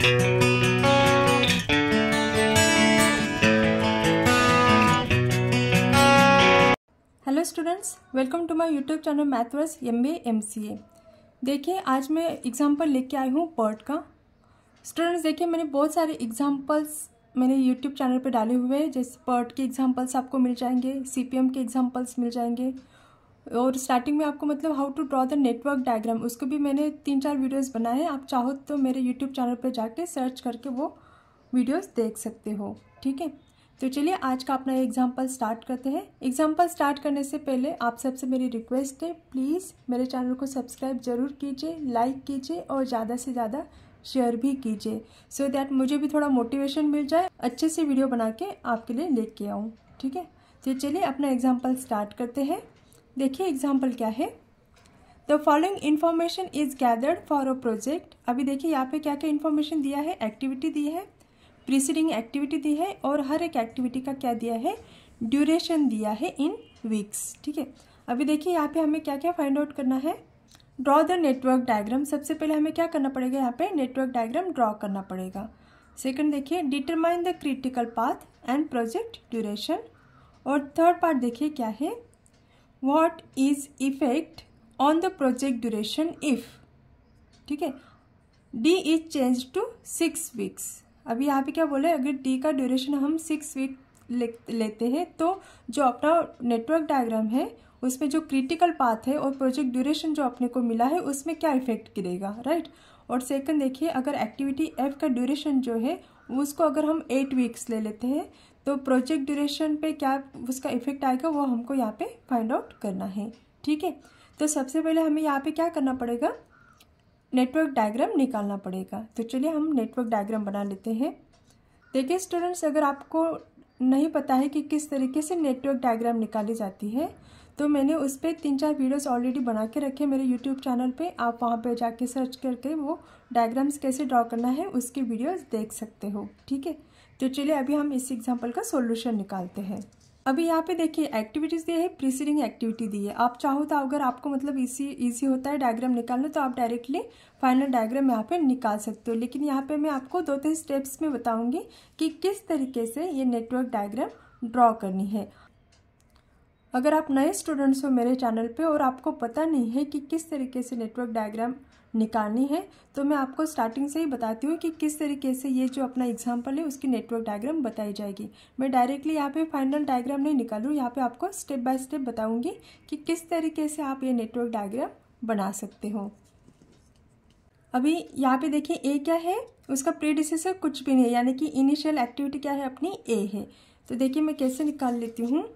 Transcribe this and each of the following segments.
Hello students, welcome to my YouTube channel Mathverse MBA MCA। देखिए आज मैं example लेके आई हूँ पर्ट का। स्टूडेंट्स देखिए मैंने बहुत सारे एग्जांपल्स मैंने यूट्यूब चैनल पे डाले हुए हैं, जैसे पर्ट के एग्जांपल्स आपको मिल जाएंगे, CPM के एग्जांपल्स मिल जाएंगे, और स्टार्टिंग में आपको मतलब how to draw the network diagram उसको भी मैंने 3-4 वीडियोज़ बनाए हैं। आप चाहो तो मेरे यूट्यूब चैनल पर जाके सर्च करके वो वीडियोज़ देख सकते हो। ठीक है, तो चलिए आज का अपना एग्जाम्पल स्टार्ट करते हैं। एग्जाम्पल स्टार्ट करने से पहले आप सबसे मेरी रिक्वेस्ट है, प्लीज़ मेरे चैनल को सब्सक्राइब जरूर कीजिए, लाइक कीजिए और ज़्यादा से ज़्यादा शेयर भी कीजिए, सो दैट मुझे भी थोड़ा मोटिवेशन मिल जाए, अच्छे से वीडियो बना के आपके लिए लेके आऊँ। ठीक है, तो चलिए अपना एग्जाम्पल स्टार्ट करते हैं। देखिए एग्जाम्पल क्या है। The following information is gathered for a project. अभी देखिए यहाँ पे क्या क्या इन्फॉर्मेशन दिया है, एक्टिविटी दी है, प्रीसीडिंग एक्टिविटी दी है, और हर एक एक्टिविटी का क्या दिया है, ड्यूरेशन दिया है इन वीक्स। ठीक है, अभी देखिए यहाँ पे हमें क्या क्या फाइंड आउट करना है। Draw the network diagram. सबसे पहले हमें क्या करना पड़ेगा, यहाँ पे नेटवर्क डायग्राम ड्रॉ करना पड़ेगा। सेकंड देखिए determine the critical path and project duration. और थर्ड पार्ट देखिए क्या है, what is effect on the project duration if. ठीक है, D is change to 6 weeks. अभी यहाँ पे क्या बोले, अगर डी का ड्यूरेशन हम 6 वीक लेते हैं तो जो अपना नेटवर्क डायग्राम है उसमें जो क्रिटिकल पाथ है और प्रोजेक्ट ड्यूरेशन जो अपने को मिला है उसमें क्या इफेक्ट गिरेगा, राइट। और सेकंड देखिए अगर एक्टिविटी एफ का ड्यूरेशन जो है उसको अगर हम 8 वीक्स ले लेते हैं तो प्रोजेक्ट ड्यूरेशन पे क्या उसका इफेक्ट आएगा वो हमको यहाँ पे फाइंड आउट करना है। ठीक है, तो सबसे पहले हमें यहाँ पे क्या करना पड़ेगा, नेटवर्क डायग्राम निकालना पड़ेगा। तो चलिए हम नेटवर्क डायग्राम बना लेते हैं। देखिए स्टूडेंट्स, अगर आपको नहीं पता है कि किस तरीके से नेटवर्क डायग्राम निकाली जाती है तो मैंने उस पर 3-4 वीडियोस ऑलरेडी बना के रखे मेरे यूट्यूब चैनल पे। आप वहाँ पे जाके सर्च करके वो डायग्राम्स कैसे ड्रॉ करना है उसकी वीडियोस देख सकते हो। ठीक है, तो चलिए अभी हम इस एग्जाम्पल का सोल्यूशन निकालते हैं। अभी यहाँ पे देखिए एक्टिविटीज़ दी है, प्रीसीडिंग एक्टिविटी दी है। आप चाहो तो अगर आपको मतलब इजी होता है डायग्राम निकालना तो आप डायरेक्टली फाइनल डायग्राम यहाँ पे निकाल सकते हो, लेकिन यहाँ पे मैं आपको 2-3 स्टेप्स में बताऊंगी कि किस तरीके से ये नेटवर्क डायग्राम ड्रॉ करनी है। अगर आप नए स्टूडेंट्स हो मेरे चैनल पे और आपको पता नहीं है कि किस तरीके से नेटवर्क डायग्राम निकालनी है तो मैं आपको स्टार्टिंग से ही बताती हूँ कि किस तरीके से ये जो अपना एग्जाम्पल है उसकी नेटवर्क डायग्राम बताई जाएगी। मैं डायरेक्टली यहाँ पे फाइनल डायग्राम नहीं निकालूँ, यहाँ पे आपको स्टेप बाय स्टेप बताऊँगी कि किस तरीके से आप ये नेटवर्क डायग्राम बना सकते हो। अभी यहाँ पे देखिए ए क्या है, उसका प्रीडिसेसर कुछ भी नहीं है, यानी कि इनिशियल एक्टिविटी क्या है अपनी ए है। तो देखिए मैं कैसे निकाल लेती हूँ।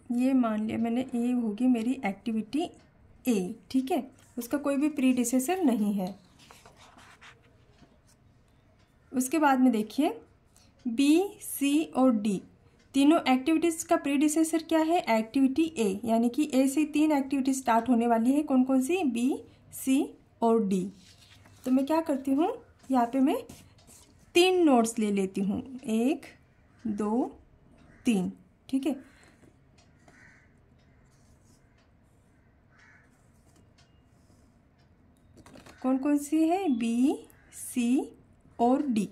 ये मान लिया मैंने ए होगी मेरी एक्टिविटी ए। ठीक है, उसका कोई भी प्रीडिसेसर नहीं है। उसके बाद में देखिए बी, सी और डी तीनों एक्टिविटीज़ का प्रीडिसेसर क्या है, एक्टिविटी ए, यानी कि ए से 3 एक्टिविटी स्टार्ट होने वाली है। कौन कौन सी, बी, सी और डी। तो मैं क्या करती हूँ, यहाँ पे मैं 3 नोट्स ले लेती हूँ, 1 2 3। ठीक है, कौन कौन सी है, बी, सी और डी।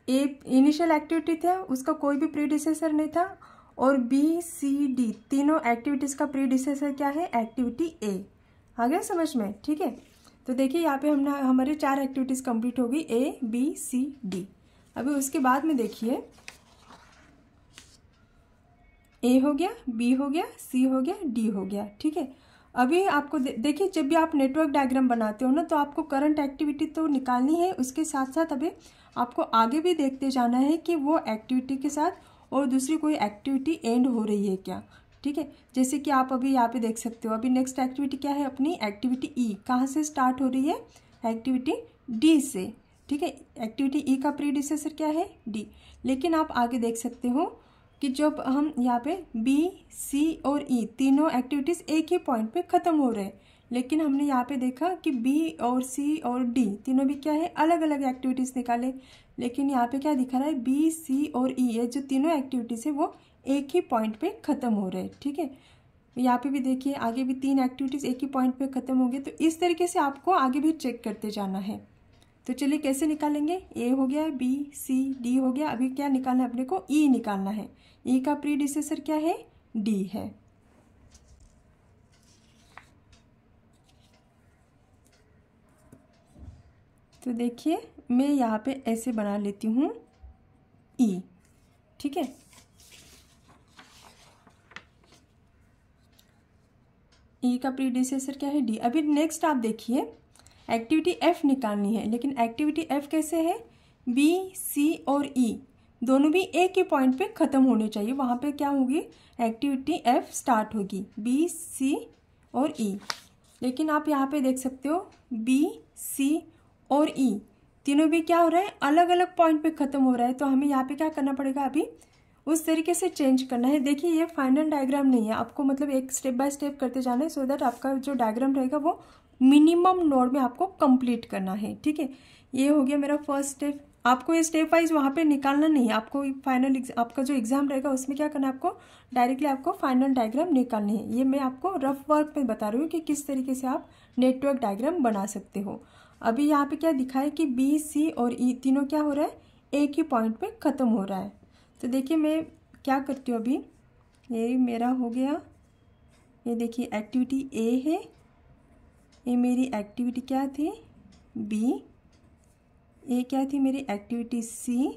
ए इनिशियल एक्टिविटी था, उसका कोई भी प्रीडिसेसर नहीं था, और बी, सी, डी तीनों एक्टिविटीज़ का प्रीडिसेसर क्या है, एक्टिविटी ए। आ गया समझ में। ठीक है, तो देखिए यहाँ पे हमने हमारे 4 एक्टिविटीज़ कंप्लीट हो गई, ए, बी, सी, डी। अभी उसके बाद में देखिए ए हो गया, बी हो गया, सी हो गया, डी हो गया। ठीक है, अभी आपको देखिए जब भी आप नेटवर्क डायग्राम बनाते हो ना तो आपको करंट एक्टिविटी तो निकालनी है, उसके साथ साथ अभी आपको आगे भी देखते जाना है कि वो एक्टिविटी के साथ और दूसरी कोई एक्टिविटी एंड हो रही है क्या। ठीक है, जैसे कि आप अभी यहाँ पे देख सकते हो, अभी नेक्स्ट एक्टिविटी क्या है अपनी, एक्टिविटी ई। कहाँ से स्टार्ट हो रही है, एक्टिविटी डी से। ठीक है, एक्टिविटी ई का प्रीडिसेसर क्या है, डी। लेकिन आप आगे देख सकते हो कि जब हम यहाँ पे बी, सी और ई तीनों एक्टिविटीज़ एक ही पॉइंट पे ख़त्म हो रहे हैं, लेकिन हमने यहाँ पे देखा कि बी और सी और डी तीनों भी क्या है, अलग अलग एक्टिविटीज़ निकाले, लेकिन यहाँ पे क्या दिखा रहा है, बी, सी और ई ये जो तीनों एक्टिविटीज़ है वो एक ही पॉइंट पे ख़त्म हो रहे हैं। ठीक है, यहाँ पे भी देखिए आगे भी 3 एक्टिविटीज़ एक ही पॉइंट पे ख़त्म हो गई। तो इस तरीके से आपको आगे भी चेक करते जाना है। तो चलिए कैसे निकालेंगे, ए हो गया, बी सी डी हो गया, अभी क्या निकालना है अपने को, ई निकालना है। ई का प्रीडिसेसर क्या है, डी है। तो देखिए मैं यहाँ पे ऐसे बना लेती हूँ ई, ठीक है। ई का प्रीडिसेसर क्या है, डी। अभी नेक्स्ट आप देखिए एक्टिविटी एफ निकालनी है, लेकिन एक्टिविटी एफ कैसे है, बी सी और ई दोनों भी एक ही पॉइंट पे ख़त्म होने चाहिए। वहाँ पे क्या होगी, एक्टिविटी एफ स्टार्ट होगी, बी सी और ई। लेकिन आप यहाँ पे देख सकते हो बी सी और ई तीनों भी क्या हो रहा है, अलग अलग पॉइंट पे ख़त्म हो रहा है। तो हमें यहाँ पे क्या करना पड़ेगा, अभी उस तरीके से चेंज करना है। देखिए ये फाइनल डायग्राम नहीं है, आपको मतलब एक स्टेप बाय स्टेप करते जाना है, सो दैट आपका जो डायग्राम रहेगा वो मिनिमम नोड में आपको कंप्लीट करना है, ठीक है। ये हो गया मेरा फर्स्ट स्टेप। आपको ये स्टेप वाइज वहाँ पे निकालना नहीं है, आपको फाइनल आपका जो एग्जाम रहेगा उसमें क्या करना है, आपको डायरेक्टली आपको फाइनल डायग्राम निकालनी है। ये मैं आपको रफ वर्क में बता रही हूँ कि किस तरीके से आप नेटवर्क डायग्राम बना सकते हो। अभी यहाँ पे क्या दिखा है कि बी सी और ई तीनों क्या हो रहा है, एक ही पॉइंट पे ख़त्म हो रहा है। तो देखिए मैं क्या करती हूँ, अभी ये मेरा हो गया, ये देखिए एक्टिविटी ए है, ये मेरी एक्टिविटी क्या थी, बी, ये क्या थी मेरी एक्टिविटी सी,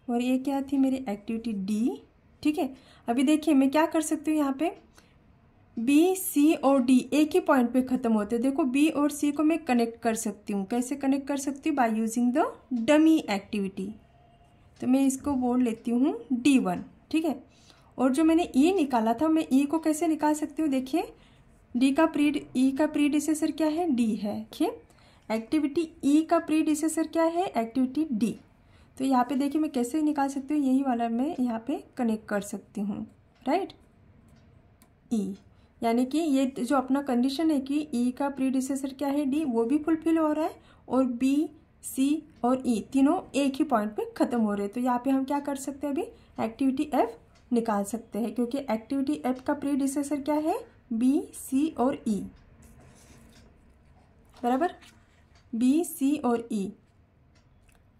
और ये क्या थी मेरी एक्टिविटी डी, ठीक है। अभी देखिए मैं क्या कर सकती हूँ, यहाँ पे बी सी और डी एक ही पॉइंट पे ख़त्म होते हैं। देखो बी और सी को मैं कनेक्ट कर सकती हूँ, कैसे कनेक्ट कर सकती हूँ, by using the dummy activity. तो मैं इसको बोल लेती हूँ D1, ठीक है। और जो मैंने ई निकाला था, मैं ई को कैसे निकाल सकती हूँ, देखिए ई का प्रीडिसेसर क्या है, डी है। देखिए एक्टिविटी ई का प्रीडिसेसर क्या है, एक्टिविटी डी। तो यहाँ पे देखिए मैं कैसे निकाल सकती हूँ, यही वाला मैं यहाँ पे कनेक्ट कर सकती हूँ, राइट। ई यानी कि ये जो अपना कंडीशन है कि ई का प्रीडिसेसर क्या है, डी, वो भी फुलफिल हो रहा है, और बी सी और ई तीनों एक ही पॉइंट पे ख़त्म हो रहे हैं। तो यहाँ पे हम क्या कर सकते हैं, अभी एक्टिविटी एफ निकाल सकते हैं, क्योंकि एक्टिविटी एफ का प्रीडिसेसर क्या है, बी सी और ई, बराबर, बी सी और ई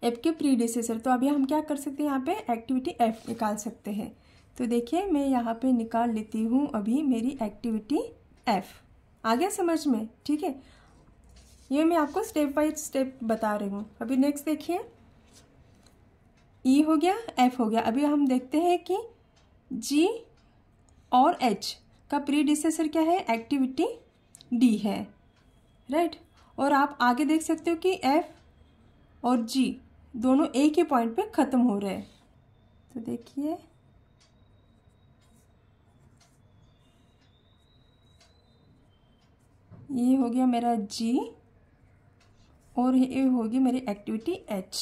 एफ के प्रीडिसेसर। तो अभी हम क्या कर सकते हैं, यहाँ पे एक्टिविटी एफ निकाल सकते हैं। तो देखिए मैं यहाँ पे निकाल लेती हूँ अभी मेरी एक्टिविटी एफ। आ गया समझ में, ठीक है। ये मैं आपको स्टेप बाय स्टेप बता रही हूँ। अभी नेक्स्ट देखिए, ई हो गया, एफ हो गया। अभी हम देखते हैं कि जी और एच का प्रीडिसेसर क्या है, एक्टिविटी डी है, राइट। और आप आगे देख सकते हो कि एफ और जी दोनों एक ही पॉइंट पे ख़त्म हो रहे हैं। तो देखिए ये हो गया मेरा जी, और ये होगी मेरी एक्टिविटी एच।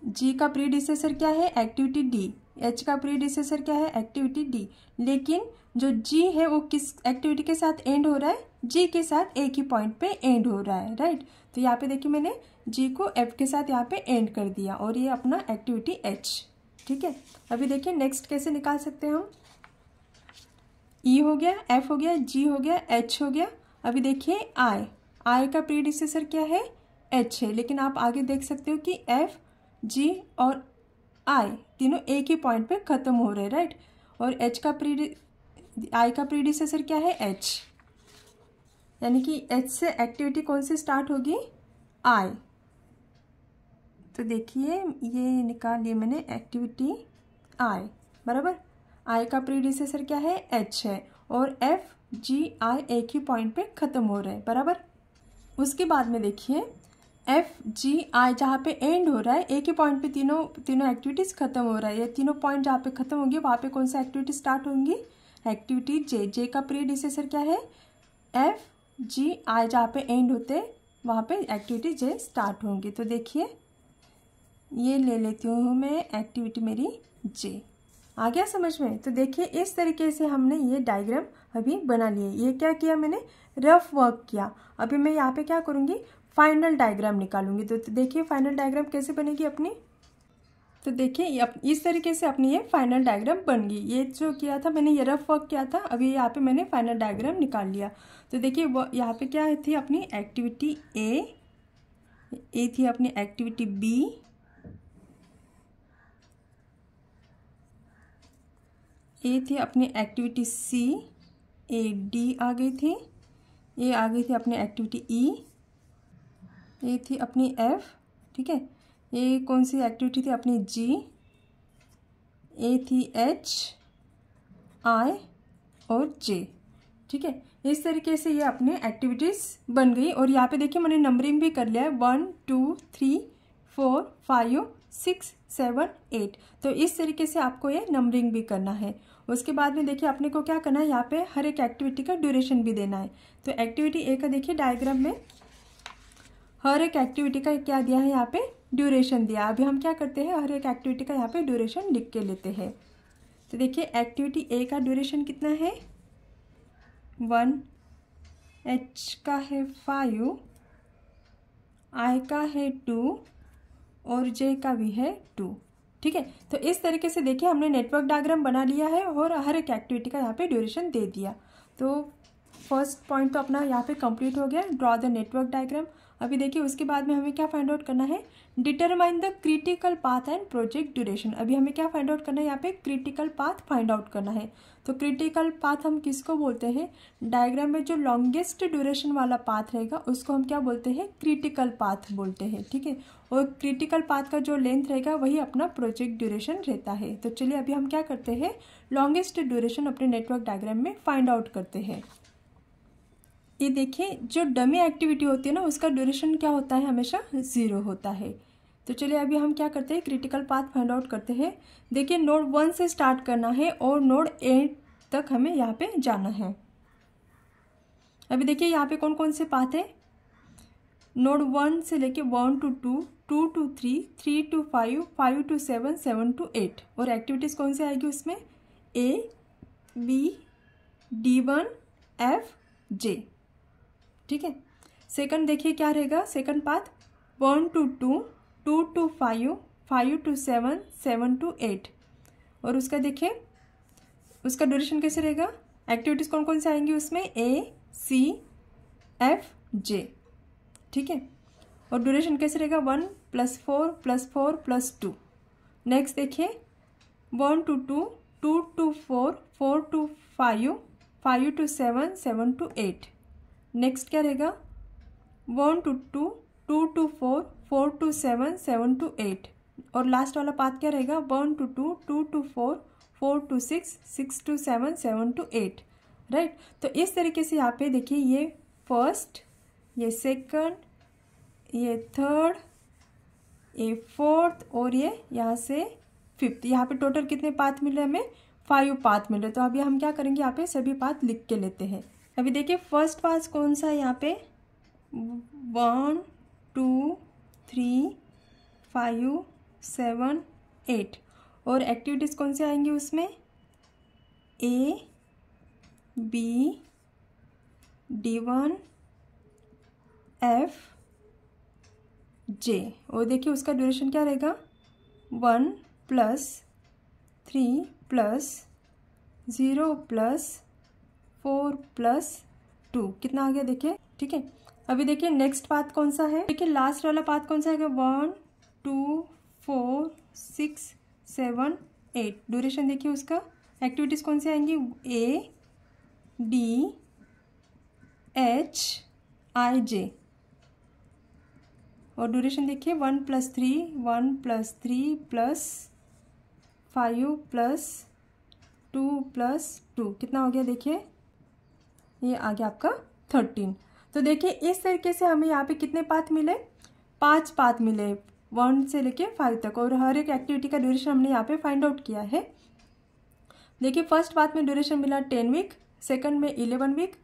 जी का प्रीडिसेसर क्या है, एक्टिविटी डी। एच का प्रीडिसेसर क्या है, एक्टिविटी डी। लेकिन जो जी है वो किस एक्टिविटी के साथ एंड हो रहा है, जी के साथ एक ही पॉइंट पे एंड हो रहा है, राइट। तो यहाँ पे देखिए मैंने जी को एफ के साथ यहाँ पे एंड कर दिया, और ये अपना एक्टिविटी एच, ठीक है। अभी देखिए नेक्स्ट कैसे निकाल सकते हैं हम, ई हो गया, एफ हो गया, जी हो गया, एच हो गया। अभी देखिए आई का प्रीडिसेसर क्या है, एच है, लेकिन आप आगे देख सकते हो कि एफ जी और आई तीनों एक ही पॉइंट पे ख़त्म हो रहे हैं, राइट। और आई का प्रीडिसेसर क्या है, एच, यानी कि एच से एक्टिविटी कौन सी स्टार्ट होगी, आई। तो देखिए ये निकाल लिया मैंने एक्टिविटी आई, बराबर। आई का प्रीडिसेसर क्या है, एच है, और एफ जी आई एक ही पॉइंट पे ख़त्म हो रहे हैं, बराबर। उसके बाद में देखिए एफ जी आई जहाँ पे एंड हो रहा है, एक ही पॉइंट पे तीनों एक्टिविटीज़ खत्म हो रहा है। ये तीनों पॉइंट जहाँ पे खत्म होंगे वहाँ पे कौन सा एक्टिविटी स्टार्ट होंगी, एक्टिविटी जे। जे का प्रीडिसेसर क्या है, एफ जी आई जहाँ पे एंड होते हैं वहाँ पे एक्टिविटी जे स्टार्ट होंगी। तो देखिए ये ले लेती हूँ मैं एक्टिविटी मेरी जे। आ गया समझ में। तो देखिए इस तरीके से हमने ये डायग्राम अभी बना लिए। ये क्या किया मैंने, रफ वर्क किया। अभी मैं यहाँ पे क्या करूँगी, फाइनल डायग्राम निकालूंगी। तो देखिए फाइनल डायग्राम कैसे बनेगी अपनी। तो देखिए इस तरीके से अपनी ये फाइनल डायग्राम बन गई। ये जो किया था मैंने, ये रफ वर्क किया था, अभी यहाँ पे मैंने फाइनल डायग्राम निकाल लिया। तो देखिए वो यहाँ पे क्या थी अपनी एक्टिविटी ए थी अपनी एक्टिविटी बी, ए थी अपनी एक्टिविटी सी, ए डी आ गई थी, ए आ गई थी अपनी एक्टिविटी ई, ए थी अपनी एफ, ठीक है, ये कौन सी एक्टिविटी थी अपनी जी, ए थी एच, आई और जे, ठीक है। इस तरीके से ये अपने एक्टिविटीज़ बन गई। और यहाँ पे देखिए मैंने नंबरिंग भी कर लिया है 1 2 3 4 5 6 7 8। तो इस तरीके से आपको ये नंबरिंग भी करना है। उसके बाद में देखिए अपने को क्या करना है, यहाँ पे हर एक एक्टिविटी का ड्यूरेशन भी देना है। तो एक्टिविटी ए का देखिए डायग्राम में हर एक एक्टिविटी का क्या दिया है, यहाँ पे ड्यूरेशन दिया। अभी हम क्या करते हैं, हर एक एक्टिविटी का यहाँ पे ड्यूरेशन लिख के लेते हैं। तो देखिए एक्टिविटी ए का ड्यूरेशन कितना है 1, एच का है 5, आई का है 2 और जे का भी है 2, ठीक है। तो इस तरीके से देखिए हमने नेटवर्क डायग्राम बना लिया है और हर एक एक्टिविटी का यहाँ पे ड्यूरेशन दे दिया। तो फर्स्ट पॉइंट तो अपना यहाँ पे कंप्लीट हो गया, ड्रॉ द नेटवर्क डायग्राम। अभी देखिए उसके बाद में हमें क्या फाइंड आउट करना है, determine the critical path and project duration. अभी हमें क्या फाइंड आउट करना है, यहाँ पे क्रिटिकल पाथ फाइंड आउट करना है। तो क्रिटिकल पाथ हम किसको बोलते हैं, डायग्राम में जो लॉन्गेस्ट ड्यूरेशन वाला पाथ रहेगा उसको हम क्या बोलते हैं, क्रिटिकल पाथ बोलते हैं, ठीक है। और क्रिटिकल पाथ का जो लेंथ रहेगा वही अपना प्रोजेक्ट ड्यूरेशन रहता है। तो चलिए अभी हम क्या करते हैं, लॉन्गेस्ट ड्यूरेशन अपने नेटवर्क डायग्राम में फाइंड आउट करते हैं। ये देखिए जो डमी एक्टिविटी होती है ना उसका ड्यूरेशन क्या होता है, हमेशा 0 होता है। तो चलिए अभी हम क्या करते हैं, क्रिटिकल पाथ फाइंड आउट करते हैं। देखिए नोड 1 से स्टार्ट करना है और नोड 8 तक हमें यहाँ पे जाना है। अभी देखिए यहाँ पे कौन कौन से पाथ है, नोड 1 से लेके 1 to 2, 2 to 3, 3 to 5, 5 to 7, 7 to 8। और एक्टिविटीज़ कौन सी आएगी उसमें, A, B, D1, F, J, ठीक है। सेकंड देखिए क्या रहेगा, second path 1 to 2, 2 to 5, 5 to 7, 7 to 8। और उसका देखिए उसका ड्यूरेशन कैसे रहेगा, एक्टिविटीज़ कौन कौन से आएंगी उसमें, A, C, F, J, ठीक है। और ड्यूरेशन कैसे रहेगा, 1 + 4 + 4 + 2। नेक्स्ट देखिए 1 to 2, 2 to 4, 4 to 5, 5 to 7, 7 to 8। Next क्या रहेगा 1 to 2, 2 to 4, 4 to 7, 7 to 8। और लास्ट वाला पाथ क्या रहेगा 1 to 2, 2 to 4, 4 to 6, 6 to 7, 7 to 8, right. तो इस तरीके से यहाँ पे देखिए ये फर्स्ट, ये सेकंड, ये थर्ड, ये फोर्थ और ये यहाँ से फिफ्थ। यहाँ पे टोटल कितने पाथ मिल रहे हैं हमें, 5 पाथ मिल रहे। तो अभी हम क्या करेंगे, यहाँ पे सभी पाथ लिख के लेते हैं। अभी देखिए फर्स्ट पाथ कौन सा है, यहाँ पे 1 2 3 5 7 8। और एक्टिविटीज़ कौन से आएंगी उसमें, A, B, D1, F, J। और देखिए उसका ड्यूरेशन क्या रहेगा 1 + 3 + 0 + 4 + 2 कितना आ गया देखिए, ठीक है। अभी देखिए नेक्स्ट पाथ कौन सा है, देखिए लास्ट वाला पाथ कौन सा है, 1 2 4 6 7 8। ड्यूरेशन देखिए उसका, एक्टिविटीज़ कौन सी आएंगी, A, D, H, I, J। और ड्यूरेशन देखिए 1 + 3, 1 + 3 + 5 + 2 + 2 कितना हो गया देखिए, ये आ गया आपका 13। तो देखिए इस तरीके से हमें यहाँ पे कितने पाथ मिले, 5 पाथ मिले 1 से लेके 5 तक। और हर एक एक्टिविटी का ड्यूरेशन हमने यहाँ पे फाइंड आउट किया है। देखिए फर्स्ट पाथ में ड्यूरेशन मिला 10 वीक, सेकंड में 11 वीक,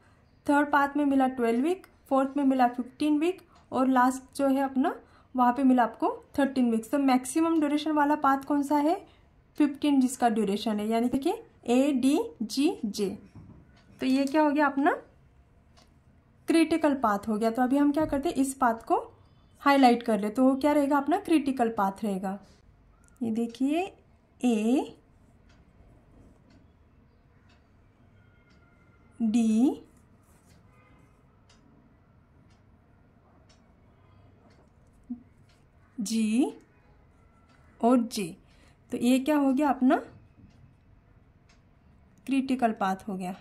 थर्ड पाथ में मिला 12 वीक, फोर्थ में मिला 15 वीक और लास्ट जो है अपना वहाँ पे मिला आपको 13 वीक्स। तो मैक्सिमम ड्यूरेशन वाला पाथ कौन सा है, 15 जिसका ड्यूरेशन है, यानी देखिए A, D, G, J। तो ये क्या हो गया अपना क्रिटिकल पाथ हो गया। तो अभी हम क्या करते हैं, इस पाथ को हाईलाइट कर ले, तो वो क्या रहेगा अपना क्रिटिकल पाथ रहेगा। ये देखिए ए डी जी और जे। तो ये क्या हो गया अपना क्रिटिकल पाथ हो गया।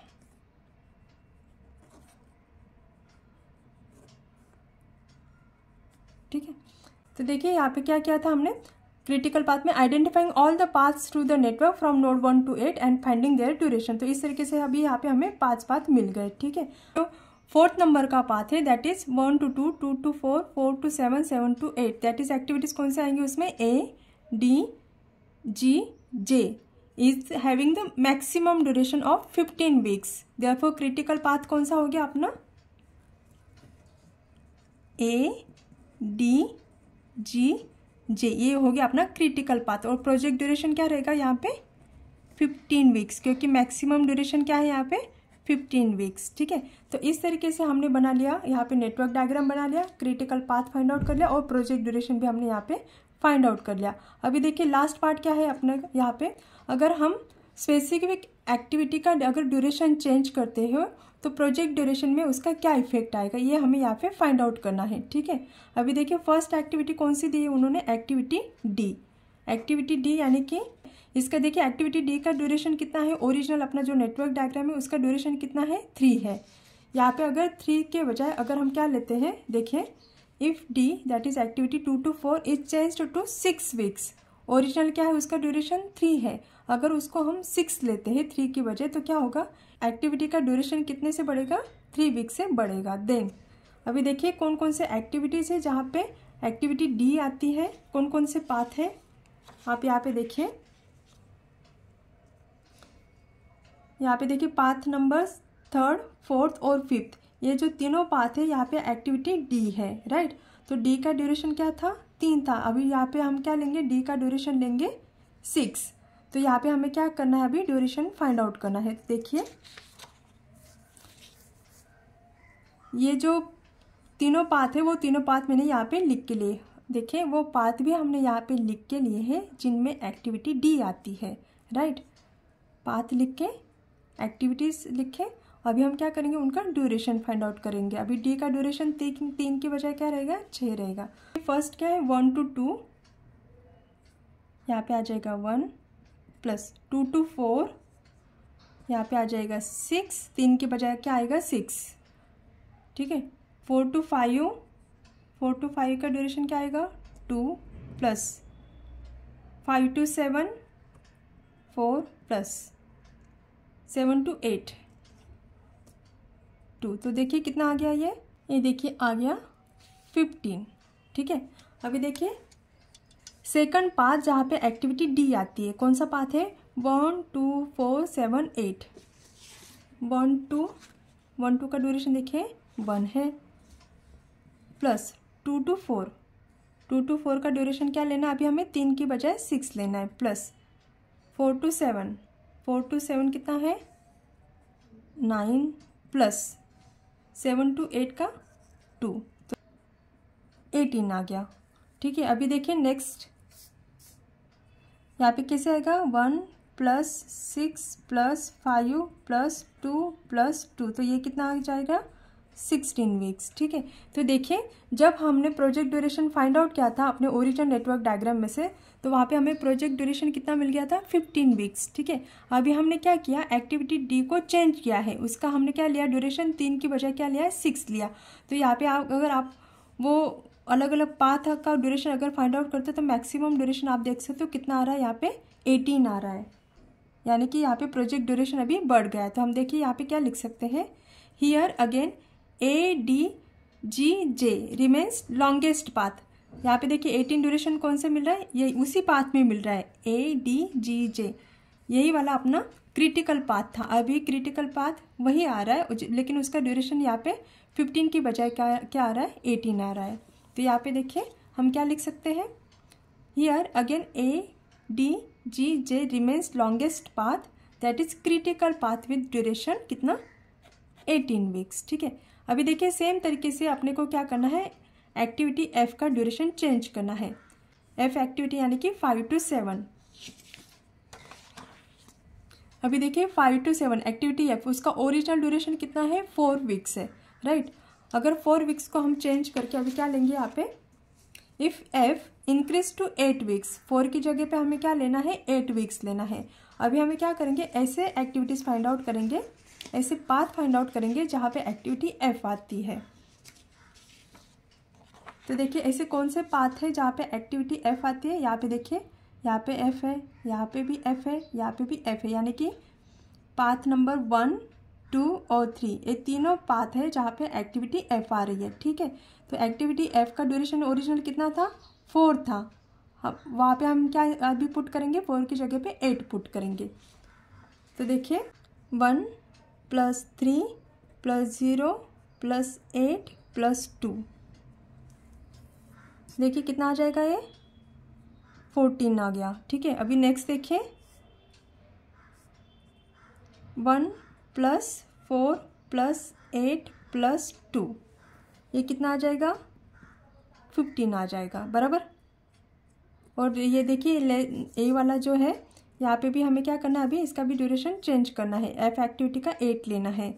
ठीक है, तो देखिए यहाँ पे क्या किया था हमने क्रिटिकल पाथ में, identifying all the paths through the network from node 1 to 8 and finding there duration. तो इस तरीके से अभी यहाँ पे हमें 5 पाथ मिल गए। ठीक है, तो 4th नंबर का पाथ है that is 1 to 2, 2 to 4, 4 to 7, 7 to 8। That is activities कौन से आएंगे उसमें, A D G J is having the maximum duration of 15 weeks. Therefore critical path कौन सा हो गया अपना, ए डी जी जे, ये हो गया अपना क्रिटिकल पाथ। और प्रोजेक्ट ड्यूरेशन क्या रहेगा यहाँ पे 15 वीक्स, क्योंकि मैक्सिमम ड्यूरेशन क्या है यहाँ पे 15 वीक्स। ठीक है, तो इस तरीके से हमने बना लिया यहाँ पे नेटवर्क डायग्राम बना लिया, क्रिटिकल पाथ फाइंड आउट कर लिया और प्रोजेक्ट ड्यूरेशन भी हमने यहाँ पे फाइंड आउट कर लिया। अभी देखिए लास्ट पार्ट क्या है अपने यहाँ पे, अगर हम स्पेसिफिक एक्टिविटी का अगर ड्यूरेशन चेंज करते हो तो प्रोजेक्ट ड्यूरेशन में उसका क्या इफेक्ट आएगा, ये हमें यहाँ पे फाइंड आउट करना है। ठीक है, अभी देखिए फर्स्ट एक्टिविटी कौन सी दी है उन्होंने, एक्टिविटी डी। एक्टिविटी डी यानी कि इसका देखिए एक्टिविटी डी का ड्यूरेशन कितना है, ओरिजिनल अपना जो नेटवर्क डायग्राम है उसका ड्यूरेशन कितना है 3 है। यहाँ पे अगर 3 के बजाय अगर हम क्या लेते हैं, देखिए if D that is activity 2 to 4 is changed to 6 weeks, original क्या है उसका ड्यूरेशन 3 है, अगर उसको हम 6 लेते हैं 3 की बजाय तो क्या होगा, एक्टिविटी का ड्यूरेशन कितने से बढ़ेगा 3 वीक से बढ़ेगा। देन अभी देखिए कौन कौन से एक्टिविटीज़ है जहाँ पे एक्टिविटी डी आती है, कौन कौन से पाथ है आप यहाँ पे देखिए। यहाँ पे देखिए पाथ नंबर 3rd, 4th और 5th, ये जो तीनों पाथ है यहाँ पे एक्टिविटी डी है, राइट। तो डी का ड्यूरेशन क्या था 3 था, अभी यहाँ पे हम क्या लेंगे, डी का ड्यूरेशन लेंगे 6। तो यहाँ पे हमें क्या करना है, अभी ड्यूरेशन फाइंड आउट करना है। देखिए ये जो तीनों पाथ है वो तीनों पाथ मैंने यहाँ पे लिख के लिए, देखिए वो पाथ भी हमने यहाँ पे लिख के लिए हैं जिनमें एक्टिविटी डी आती है, राइट। पाथ लिख के एक्टिविटीज लिखे, अभी हम क्या करेंगे उनका ड्यूरेशन फाइंड आउट करेंगे। अभी डी का ड्यूरेशन 3 की बजाय क्या रहेगा 6 रहेगा। फर्स्ट क्या है 1 to 2, यहाँ पे आ जाएगा 1 प्लस 2 to 4, यहाँ पे आ जाएगा 6, 3 के बजाय क्या आएगा 6। ठीक है, 4 to 5 का ड्यूरेशन क्या आएगा 2 प्लस 5 to 7 4 प्लस 7 to 8 2। तो देखिए कितना आ गया ये देखिए आ गया 15। ठीक है, अभी देखिए सेकंड पाथ जहाँ पे एक्टिविटी डी आती है, कौन सा पाथ है 1 2 4 7 8। 1 2 का ड्यूरेशन देखिए 1 है, प्लस 2 to 4 का ड्यूरेशन क्या लेना, अभी हमें 3 की बजाय 6 लेना है, प्लस 4 to 7 कितना है 9 प्लस 7 to 8 का 2, तो 18 आ गया। ठीक है, अभी देखिए नेक्स्ट यहाँ पे कैसे आएगा 1 प्लस 6 प्लस 5 प्लस 2 प्लस 2, तो ये कितना आ जाएगा 16 वीक्स। ठीक है, तो देखिए जब हमने प्रोजेक्ट ड्यूरेशन फाइंड आउट किया था अपने ओरिजिनल नेटवर्क डायग्राम में से, तो वहाँ पे हमें प्रोजेक्ट ड्यूरेशन कितना मिल गया था 15 वीक्स। ठीक है, अभी हमने क्या किया एक्टिविटी डी को चेंज किया है, उसका हमने क्या लिया ड्यूरेशन 3 की बजाय क्या लिया है 6 लिया। तो यहाँ पे अगर आप वो अलग अलग पाथ का ड्यूरेशन अगर फाइंड आउट करते तो मैक्सिमम ड्यूरेशन आप देख सकते हो कितना आ रहा है, यहाँ पे 18 आ रहा है, यानी कि यहाँ पे प्रोजेक्ट ड्यूरेशन अभी बढ़ गया है। तो हम देखिए यहाँ पे क्या लिख सकते हैं, here again A D G J remains longest path. यहाँ पे देखिए 18 ड्यूरेशन कौन से मिल रहा है, ये उसी पाथ में मिल रहा है, ए डी जी जे, यही वाला अपना क्रिटिकल पाथ था। अभी क्रिटिकल पाथ वही आ रहा है, लेकिन उसका ड्यूरेशन यहाँ पे 15 की बजाय क्या आ रहा है 18 आ रहा है। तो यहाँ पे देखिए हम क्या लिख सकते हैं, here again A D G J remains longest path that is critical path with duration कितना 18 वीक्स। ठीक है, अभी देखिए सेम तरीके से अपने को क्या करना है, एक्टिविटी एफ का ड्यूरेशन चेंज करना है। एफ एक्टिविटी यानी कि 5 to 7। अभी देखिए 5 to 7 एक्टिविटी एफ, उसका ओरिजिनल ड्यूरेशन कितना है 4 वीक्स है, राइट। अगर 4 वीक्स को हम चेंज करके अभी क्या लेंगे यहाँ पे, if F increase to 8 weeks, 4 की जगह पे हमें क्या लेना है 8 वीक्स लेना है। अभी हमें क्या करेंगे, ऐसे एक्टिविटीज़ फाइंड आउट करेंगे, ऐसे पाथ फाइंड आउट करेंगे जहाँ पे एक्टिविटी एफ आती है। तो देखिए ऐसे कौन से पाथ है जहाँ पे एक्टिविटी एफ आती है। यहाँ पे देखिए, यहाँ पे एफ है, यहाँ पे भी एफ है, यहाँ पे भी एफ है, यानी कि पाथ नंबर 1, 2 और 3, ये तीनों पाथ है जहाँ पे एक्टिविटी एफ आ रही है, ठीक है। तो एक्टिविटी एफ का ड्यूरेशन ओरिजिनल कितना था 4 था। अब वहाँ पे हम क्या अभी पुट करेंगे, 4 की जगह पे 8 पुट करेंगे। तो देखिए 1 + 3 + 0 + 8 + 2, देखिए कितना आ जाएगा, ये 14 आ गया, ठीक है। अभी नेक्स्ट देखिए 1 + 4 + 8 + 2, ये कितना आ जाएगा 15 आ जाएगा, बराबर। और ये देखिए ए वाला जो है, यहाँ पे भी हमें क्या करना है, अभी इसका भी ड्यूरेशन चेंज करना है, एफ एक्टिविटी का 8 लेना है।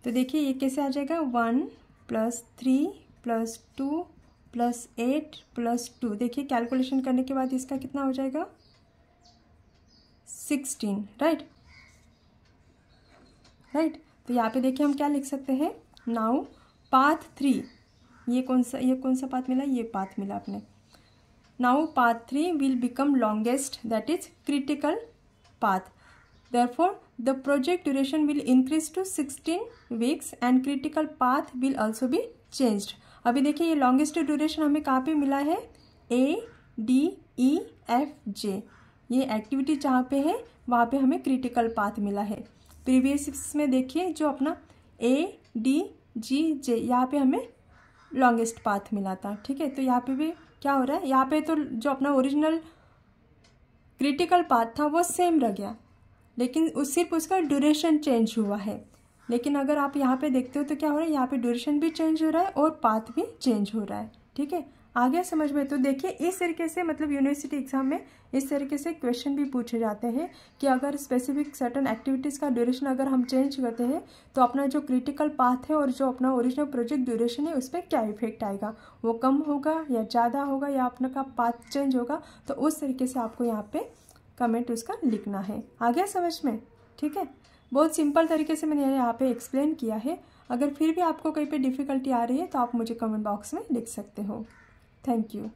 तो देखिए ये कैसे आ जाएगा, 1 + 3 + 2 + 8 + 2, देखिए कैलकुलेशन करने के बाद इसका कितना हो जाएगा 16, राइट। तो यहाँ पे देखिए हम क्या लिख सकते हैं, नाउ पाथ 3, ये कौन सा पाथ मिला, ये पाथ मिला अपने। Now path 3 will become longest, that is critical path, therefore the project duration will increase to 16 weeks and critical path will also be changed. अभी देखिए ये लॉन्गेस्ट ड्यूरेशन हमें कहाँ पे मिला है, ADEFJ, ये एक्टिविटी जहाँ पे है वहाँ पे हमें क्रिटिकल पाथ मिला है। प्रीवियस में देखिए जो अपना ADGJ, यहाँ पे हमें लॉन्गेस्ट पाथ मिला था, ठीक है। तो यहाँ पे भी क्या हो रहा है, यहाँ पे तो जो अपना ओरिजिनल क्रिटिकल पाथ था वो सेम रह गया, लेकिन सिर्फ उसका ड्यूरेशन चेंज हुआ है। लेकिन अगर आप यहाँ पे देखते हो तो क्या हो रहा है, यहाँ पे ड्यूरेशन भी चेंज हो रहा है और पाथ भी चेंज हो रहा है, ठीक है। आ गया समझ में। तो देखिए इस तरीके से मतलब यूनिवर्सिटी एग्जाम में इस तरीके से क्वेश्चन भी पूछे जाते हैं कि अगर स्पेसिफिक सर्टन एक्टिविटीज़ का ड्यूरेशन अगर हम चेंज करते हैं तो अपना जो क्रिटिकल पाथ है और जो अपना ओरिजिनल प्रोजेक्ट ड्यूरेशन है उस पर क्या इफेक्ट आएगा, वो कम होगा या ज़्यादा होगा या अपना का पाथ चेंज होगा। तो उस तरीके से आपको यहाँ पे कमेंट उसका लिखना है। आ गया समझ में, ठीक है। बहुत सिंपल तरीके से मैंने यहाँ पे एक्सप्लेन किया है। अगर फिर भी आपको कहीं पे डिफ़िकल्टी आ रही है तो आप मुझे कमेंट बॉक्स में लिख सकते हो। Thank you.